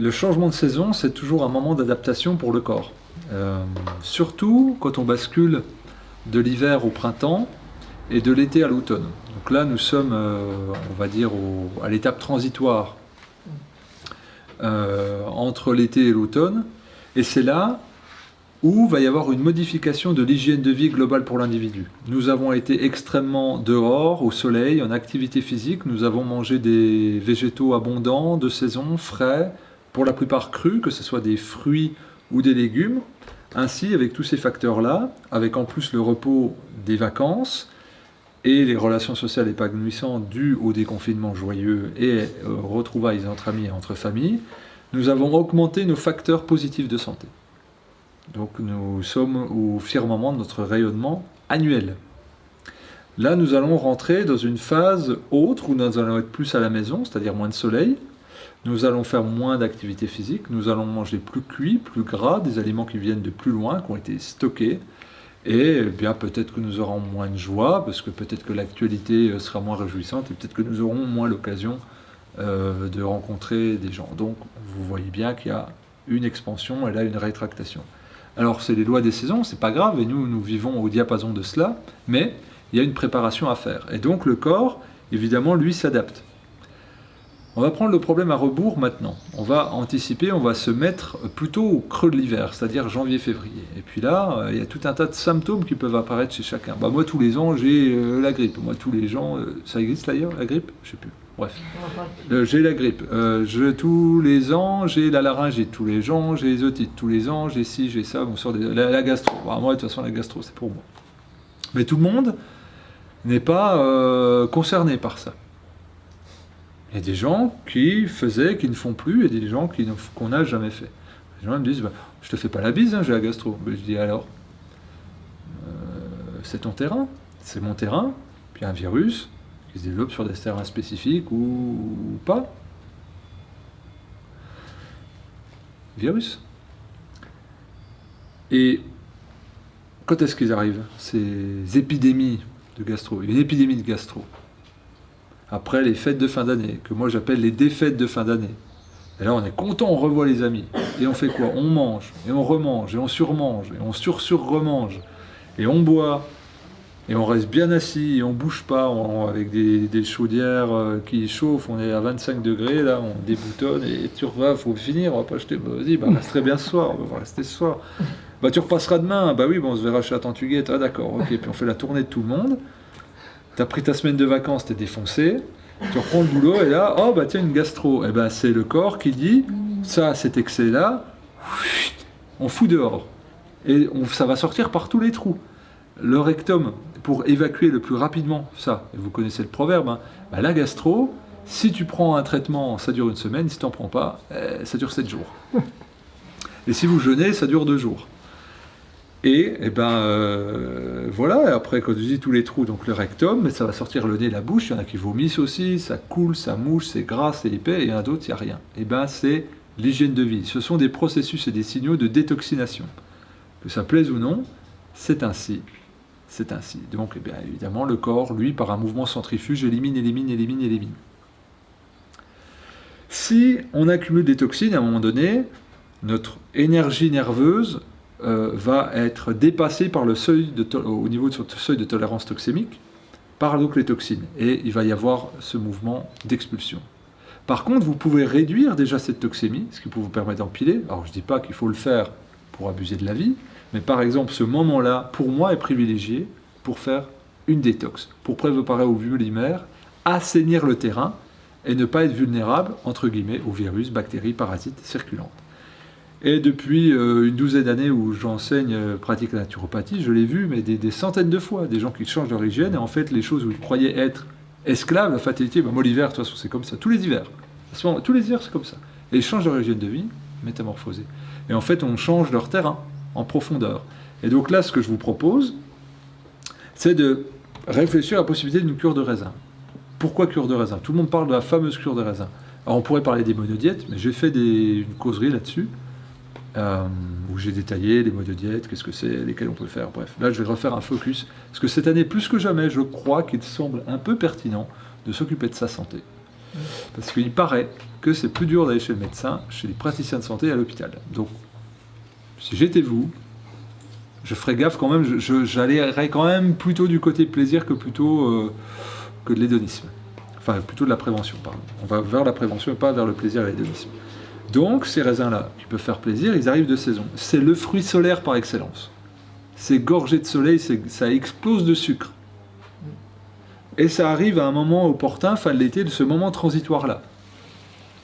Le changement de saison, c'est toujours un moment d'adaptation pour le corps. Surtout quand on bascule de l'hiver au printemps et de l'été à l'automne. Donc là, nous sommes, on va dire, à l'étape transitoire entre l'été et l'automne. Et c'est là où va y avoir une modification de l'hygiène de vie globale pour l'individu. Nous avons été extrêmement dehors, au soleil, en activité physique. Nous avons mangé des végétaux abondants, de saison, frais, pour la plupart crus, que ce soit des fruits ou des légumes. Ainsi, avec tous ces facteurs-là, avec en plus le repos des vacances et les relations sociales épanouissantes dues au déconfinement joyeux et retrouvailles entre amis et entre familles, nous avons augmenté nos facteurs positifs de santé. Donc nous sommes au firmament de notre rayonnement annuel. Là, nous allons rentrer dans une phase autre où nous allons être plus à la maison, c'est-à-dire moins de soleil. Nous allons faire moins d'activité physique, nous allons manger plus cuit, plus gras, des aliments qui viennent de plus loin, qui ont été stockés. Et bien peut-être que nous aurons moins de joie, parce que peut-être que l'actualité sera moins réjouissante, et peut-être que nous aurons moins l'occasion de rencontrer des gens. Donc vous voyez bien qu'il y a une expansion et là une rétractation. Alors c'est les lois des saisons, c'est pas grave, et nous vivons au diapason de cela, mais il y a une préparation à faire. Et donc le corps, évidemment, lui s'adapte. On va prendre le problème à rebours maintenant. On va anticiper, on va se mettre plutôt au creux de l'hiver, c'est-à-dire janvier-février. Et puis là, il y a tout un tas de symptômes qui peuvent apparaître chez chacun. Moi, tous les ans, j'ai la grippe. Moi, tous les ans, ça existe d'ailleurs, la grippe? Je sais plus. Bref. J'ai la grippe. Tous les ans, j'ai la laryngite. Tous les ans, j'ai les otites. Tous les ans, j'ai ci, j'ai ça. On sort la gastro. Moi, de toute façon, la gastro, c'est pour moi. Mais tout le monde n'est pas concerné par ça. Il y a des gens qui faisaient, qui ne font plus, et des gens qu'on n'a jamais fait. Les gens me disent, je te fais pas la bise, j'ai la gastro. Je dis alors, c'est ton terrain, c'est mon terrain, puis un virus qui se développe sur des terrains spécifiques ou pas. Virus. Et quand est-ce qu'ils arrivent, ces épidémies de gastro? Une épidémie de gastro. Après les fêtes de fin d'année, que moi j'appelle les défaites de fin d'année. Et là on est content, on revoit les amis. Et on fait quoi? On mange, et on remange, et on surmange, et on sur-remange, et on boit, et on reste bien assis, et on bouge pas, avec des chaudières qui chauffent, on est à 25 degrés, là on déboutonne, et tu revois, faut finir, on va pas acheter, vas-y, reste très bien ce soir, on va rester ce soir. Tu repasseras demain, oui, on se verra chez la Tantuguette, d'accord, ok, puis on fait la tournée de tout le monde. T'as pris ta semaine de vacances, t'es défoncé, tu reprends le boulot et là, tiens, une gastro. C'est le corps qui dit, ça, cet excès-là, on fout dehors. Et ça va sortir par tous les trous. Le rectum, pour évacuer le plus rapidement ça, et vous connaissez le proverbe, la gastro, si tu prends un traitement, ça dure une semaine, si tu n'en prends pas, ça dure 7 jours. Et si vous jeûnez, ça dure 2 jours. Et voilà, et après quand je dis tous les trous, donc le rectum, mais ça va sortir le nez, la bouche, il y en a qui vomissent aussi, ça coule, ça mouche, c'est gras, c'est épais, et il y en a d'autres, il n'y a rien. C'est l'hygiène de vie. Ce sont des processus et des signaux de détoxination. Que ça plaise ou non, c'est ainsi. C'est ainsi. Donc évidemment, le corps, lui, par un mouvement centrifuge, élimine. Si on accumule des toxines, à un moment donné, notre énergie nerveuse va être dépassé par le seuil au niveau de ce seuil de tolérance toxémique par donc les toxines. Et il va y avoir ce mouvement d'expulsion. Par contre, vous pouvez réduire déjà cette toxémie, ce qui peut vous permettre d'empiler. Alors, je ne dis pas qu'il faut le faire pour abuser de la vie, mais par exemple, ce moment-là, pour moi, est privilégié pour faire une détox, pour préparer au vulnimaire, assainir le terrain et ne pas être vulnérable, entre guillemets, aux virus, bactéries, parasites circulantes. Et depuis une douzaine d'années où j'enseigne pratique la naturopathie, je l'ai vu, mais des centaines de fois, des gens qui changent leur hygiène, et en fait, les choses où ils croyaient être esclaves, la fatalité, moi l'hiver, de toute façon, c'est comme ça, tous les hivers, tous les hivers, c'est comme ça. Et ils changent leur hygiène de vie, métamorphosée. Et en fait, on change leur terrain, en profondeur. Et donc là, ce que je vous propose, c'est de réfléchir à la possibilité d'une cure de raisin. Pourquoi cure de raisin? Tout le monde parle de la fameuse cure de raisin. Alors on pourrait parler des monodiètes, mais j'ai fait une causerie là-dessus, où j'ai détaillé les modes de diète, qu'est-ce que c'est, lesquels on peut faire, bref. Là, je vais refaire un focus, parce que cette année, plus que jamais, je crois qu'il semble un peu pertinent de s'occuper de sa santé. Parce qu'il paraît que c'est plus dur d'aller chez le médecin, chez les praticiens de santé et à l'hôpital. Donc, si j'étais vous, je ferais gaffe quand même, j'allairais quand même plutôt du côté plaisir que plutôt que de l'hédonisme. Enfin, plutôt de la prévention, pardon. On va vers la prévention et pas vers le plaisir et l'hédonisme. Donc, ces raisins-là, qui peuvent faire plaisir, ils arrivent de saison. C'est le fruit solaire par excellence. C'est gorgé de soleil, ça explose de sucre. Et ça arrive à un moment opportun, fin de l'été, de ce moment transitoire-là.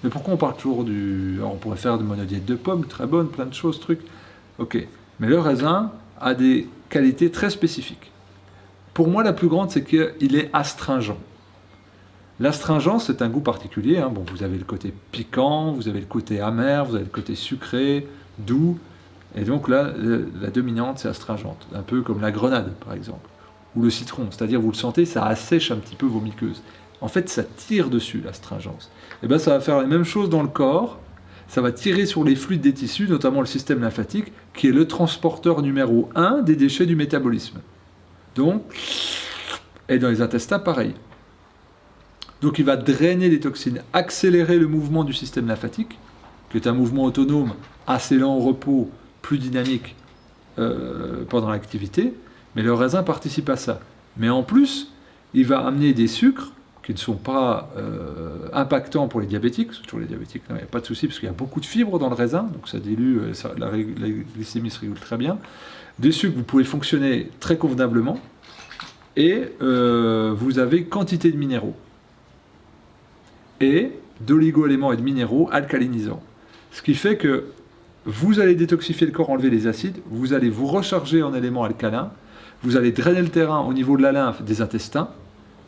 Mais pourquoi on parle toujours du... Alors, on pourrait faire de monodiète de pommes, très bonne, plein de choses, trucs. Ok. Mais le raisin a des qualités très spécifiques. Pour moi, la plus grande, c'est qu'il est astringent. L'astringence, c'est un goût particulier. Hein. Bon, vous avez le côté piquant, vous avez le côté amer, vous avez le côté sucré, doux. Et donc là, la dominante, c'est astringente. Un peu comme la grenade, par exemple. Ou le citron. C'est-à-dire, vous le sentez, ça assèche un petit peu vos muqueuses. En fait, ça tire dessus, l'astringence. Et bien, ça va faire la même chose dans le corps. Ça va tirer sur les fluides des tissus, notamment le système lymphatique, qui est le transporteur numéro 1 des déchets du métabolisme. Donc, et dans les intestins, pareil. Donc il va drainer les toxines, accélérer le mouvement du système lymphatique, qui est un mouvement autonome, assez lent au repos, plus dynamique pendant l'activité, mais le raisin participe à ça. Mais en plus, il va amener des sucres qui ne sont pas impactants pour les diabétiques. Sur les diabétiques, il n'y a pas de souci, parce qu'il y a beaucoup de fibres dans le raisin, donc ça dilue, la glycémie se régule très bien. Des sucres, vous pouvez fonctionner très convenablement, et vous avez quantité de minéraux. Et d'oligo-éléments et de minéraux alcalinisants. Ce qui fait que vous allez détoxifier le corps, enlever les acides, vous allez vous recharger en éléments alcalins, vous allez drainer le terrain au niveau de la lymphe, des intestins,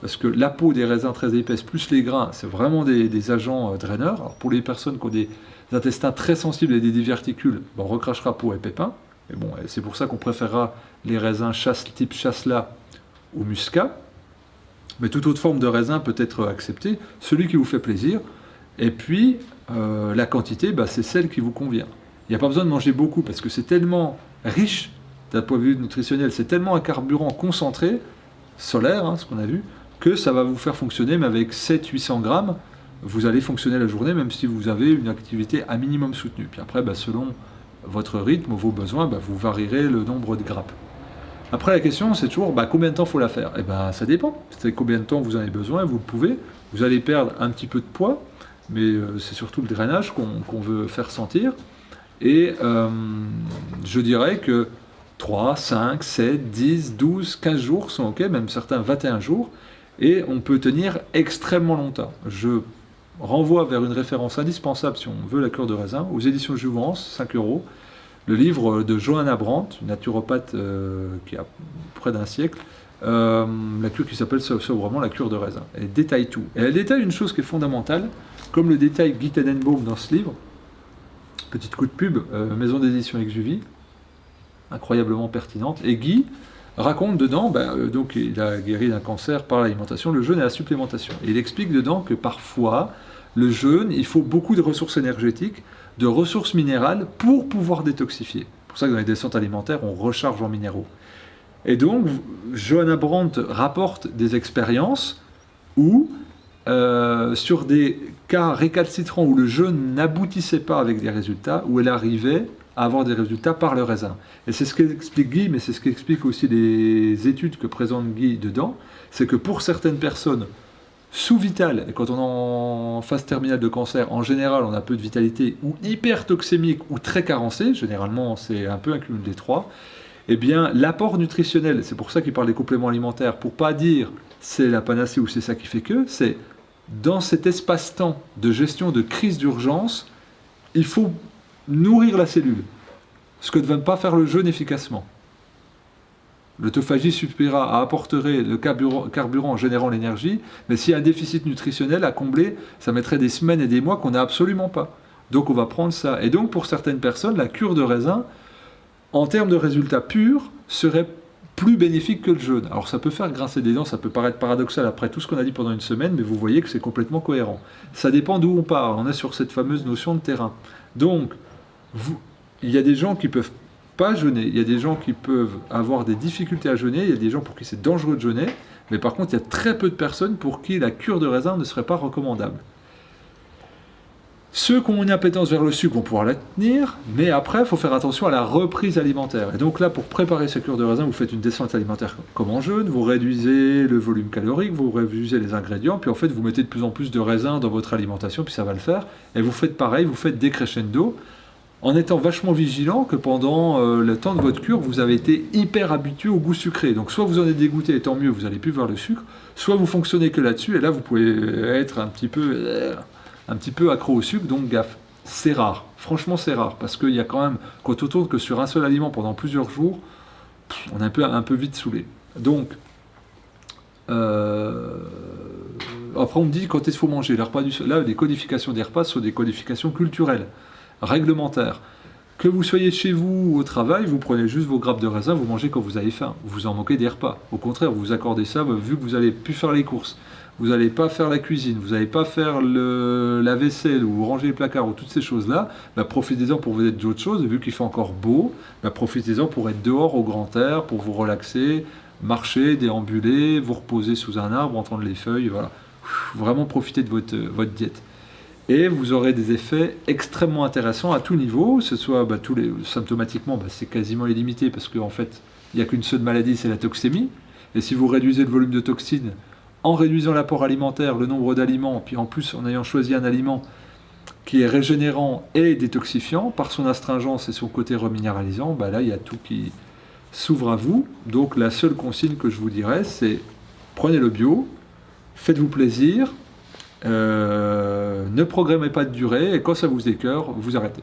parce que la peau des raisins très épaisses, plus les grains, c'est vraiment des agents draineurs. Alors pour les personnes qui ont des intestins très sensibles et des diverticules, on recrachera peau et pépins. Mais bon, c'est pour ça qu'on préférera les raisins type chasselas ou muscat. Mais toute autre forme de raisin peut être acceptée, celui qui vous fait plaisir. Et puis, la quantité, c'est celle qui vous convient. Il n'y a pas besoin de manger beaucoup, parce que c'est tellement riche, d'un point de vue nutritionnel, c'est tellement un carburant concentré, solaire, hein, ce qu'on a vu, que ça va vous faire fonctionner, mais avec 700-800 grammes, vous allez fonctionner la journée, même si vous avez une activité à minimum soutenue. Puis après, selon votre rythme, vos besoins, vous varierez le nombre de grappes. Après, la question, c'est toujours combien de temps il faut la faire. Eh bien, ça dépend. C'est combien de temps vous en avez besoin, vous le pouvez. Vous allez perdre un petit peu de poids, mais c'est surtout le drainage qu'on veut faire sentir. Et je dirais que 3, 5, 7, 10, 12, 15 jours sont OK, même certains 21 jours, et on peut tenir extrêmement longtemps. Je renvoie vers une référence indispensable si on veut la cure de raisin, aux éditions Jouvence, 5 €. Le livre de Johanna Brandt, une naturopathe qui a près d'un siècle, la cure qui s'appelle sobrement la cure de raisin. Elle détaille tout. Et elle détaille une chose qui est fondamentale, comme le détaille Guy Tenenbaum dans ce livre, petite coup de pub, maison d'édition Exuvie, incroyablement pertinente. Et Guy raconte dedans, donc il a guéri d'un cancer par l'alimentation, le jeûne et la supplémentation. Et il explique dedans que parfois, le jeûne, il faut beaucoup de ressources énergétiques, de ressources minérales pour pouvoir détoxifier. C'est pour ça que dans les descentes alimentaires, on recharge en minéraux. Et donc, Johanna Brandt rapporte des expériences où, sur des cas récalcitrants où le jeûne n'aboutissait pas avec des résultats, où elle arrivait à avoir des résultats par le raisin. Et c'est ce qu'explique Guy, mais c'est ce qu'expliquent aussi les études que présente Guy dedans, c'est que pour certaines personnes sous-vitales, et quand on est en phase terminale de cancer, en général on a peu de vitalité, ou hypertoxémique, ou très carencé, généralement c'est un peu un cumul des trois, eh bien l'apport nutritionnel, c'est pour ça qu'il parle des compléments alimentaires, pour pas dire c'est la panacée ou c'est ça qui fait que, c'est dans cet espace-temps de gestion de crise d'urgence, il faut nourrir la cellule, ce que ne va pas faire le jeûne efficacement. L'autophagie suffira à apporter le carburant en générant l'énergie, mais s'il y a un déficit nutritionnel à combler, ça mettrait des semaines et des mois qu'on n'a absolument pas. Donc on va prendre ça. Et donc pour certaines personnes, la cure de raisin, en termes de résultats purs, serait plus bénéfique que le jeûne. Alors ça peut faire grincer des dents, ça peut paraître paradoxal après tout ce qu'on a dit pendant une semaine, mais vous voyez que c'est complètement cohérent. Ça dépend d'où on part, on est sur cette fameuse notion de terrain. Donc, il y a des gens qui peuvent pas jeûner, il y a des gens qui peuvent avoir des difficultés à jeûner, il y a des gens pour qui c'est dangereux de jeûner, Mais par contre, il y a très peu de personnes pour qui la cure de raisin ne serait pas recommandable. Ceux qui ont une appétence vers le sucre vont pouvoir la tenir, mais après, il faut faire attention à la reprise alimentaire. Et donc là, pour préparer cette cure de raisin, vous faites une descente alimentaire comme en jeûne, vous réduisez le volume calorique, vous réduisez les ingrédients, puis en fait, vous mettez de plus en plus de raisin dans votre alimentation, puis ça va le faire. Et vous faites pareil, vous faites décrescendo, en étant vachement vigilant que pendant le temps de votre cure, vous avez été hyper habitué au goût sucré. Donc soit vous en êtes dégoûté, et tant mieux, vous n'allez plus vers le sucre, soit vous fonctionnez que là-dessus, et là, vous pouvez être un petit peu accro au sucre, donc gaffe. C'est rare, franchement c'est rare, parce qu'il y a quand même, quand on tourne que sur un seul aliment pendant plusieurs jours, on est un peu vite saoulé. Donc, après on me dit quand est-ce qu'il faut manger. Là, les codifications des repas sont des codifications culturelles, réglementaires. Que vous soyez chez vous ou au travail, vous prenez juste vos grappes de raisin, vous mangez quand vous avez faim. Vous vous en moquez des repas. Au contraire, vous vous accordez ça, vu que vous n'allez plus faire les courses. Vous n'allez pas faire la cuisine, vous n'allez pas faire la vaisselle ou ranger les placards ou toutes ces choses-là, bah, profitez-en pour vous être d'autres choses. Vu qu'il fait encore beau, bah, profitez-en pour être dehors au grand air, pour vous relaxer, marcher, déambuler, vous reposer sous un arbre, entendre les feuilles. Voilà. Vraiment profitez de votre diète. Et vous aurez des effets extrêmement intéressants à tout niveau, ce soit symptomatiquement, c'est quasiment illimité parce qu'en fait, il n'y a qu'une seule maladie, c'est la toxémie. Et si vous réduisez le volume de toxines, en réduisant l'apport alimentaire, le nombre d'aliments, puis en plus en ayant choisi un aliment qui est régénérant et détoxifiant, par son astringence et son côté reminéralisant, là il y a tout qui s'ouvre à vous. Donc la seule consigne que je vous dirais, c'est prenez le bio, faites-vous plaisir, ne programmez pas de durée, et quand ça vous écœure, vous arrêtez.